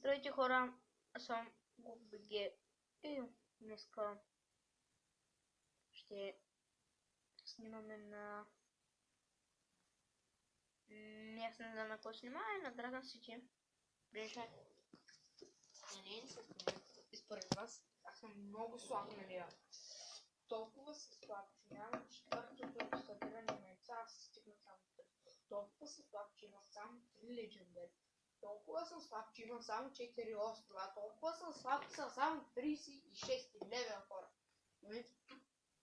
Здравейте хора, аз съм GoBG и днеска ще снимаме на... аз не знам на кой снимаме, на Dragon City. Приезжай. Не се снимам. И според вас, аз съм много слаб, нали? Толкова съм слаб, че нямам четвъртото ескадиране на яйца, аз стигна само 3. Толкова съм слаб, че имам само 3 легендари. Толкова съм слаб, че имам само 4 острова. Толкова съм слаб, че съм само 36 левел, хора.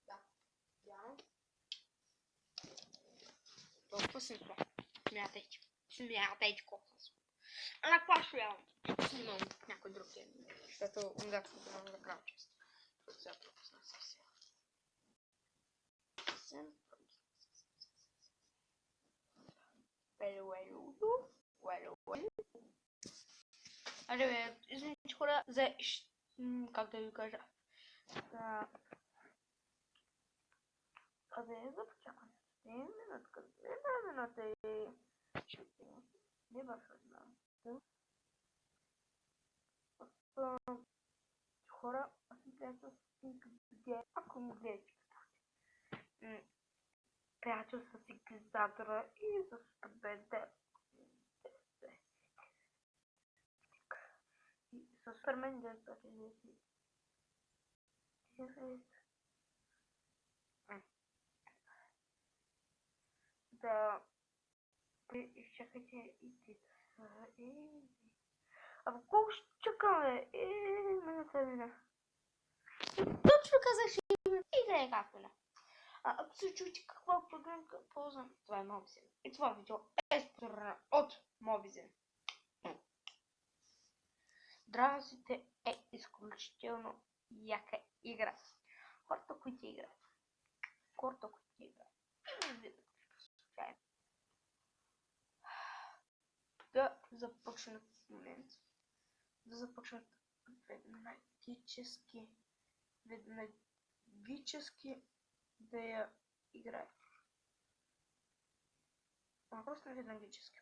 Да. Вярно? Толкова съм слаб. Смятайте колко съм слаб. А на какво ще явам? Снимам някой друг ден. Защото когато да направя чест. Сега пропусна съвсем. Аре бе, извините хора, как да ви кажа? Къде е за почакване? Минутка и... Не баш една. Хора, аз съм приятел с Инквизитора, ако му гледате. Приятел с Инквизитора и с победа. И с Супермен 910. Да изчакайте и тита. А колко ще чакаме? Мина. Точно казах, че играе както не. Ако се чуете каква програмка ползвам, това е Mobizen. И това видео е спонсорирано от Mobizen. Dragon City е изключително яка игра. Хората, които играят. Да започнат в момент. Да започнат веднагически да я играят. Просто веднагически.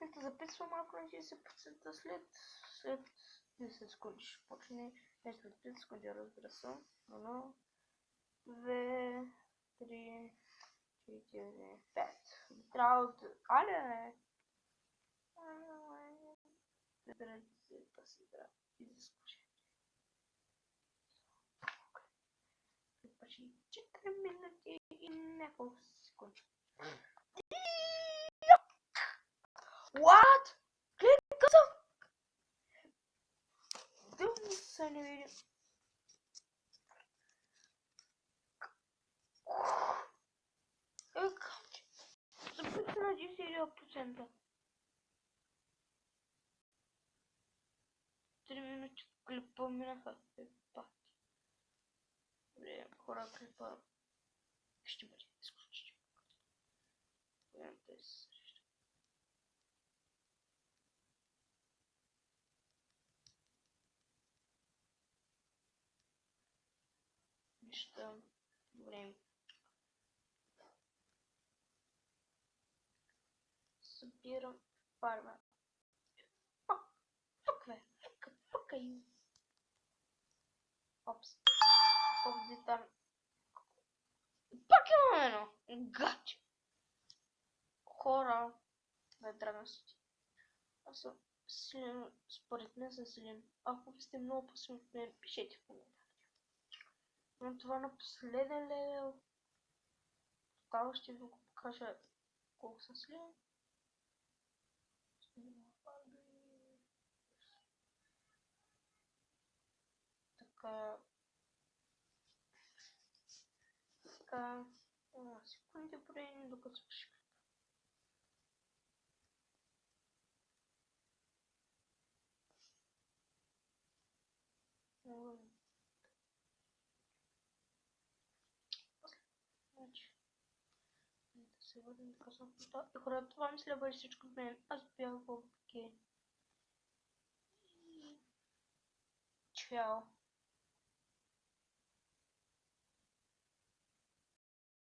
Ето записвам малко на 60% след 10 секунди ще почне. След 5 секунди разбира се. 1, 2, 3, 4, 5. Трябва да... Але! Да се игра и да скучи. Почти 4 минути и няколко секунди. What? Кликал съм! Дълно се не видим. Записва на 10%. 3 минути клипа минаха. Добре, хора, клипа ще бъде изключително. Неща. Добре. Събирам фарма. Fuck you. Опс. Там. Пак имам едно. Гаче. Хора. Бе, Dragon City. Аз съм силен. Според мен съм силен. Ако ви сте много по-силен от мен, пишете в коментарите. Но това на последен левел. Тогава ще ви го покажа колко съм силен. Така, секунди броени, докато свърши. Значи, да се върнем до късната. И хората, това мисля бъде всичко от мен. Аз бях в ОБК. Чао.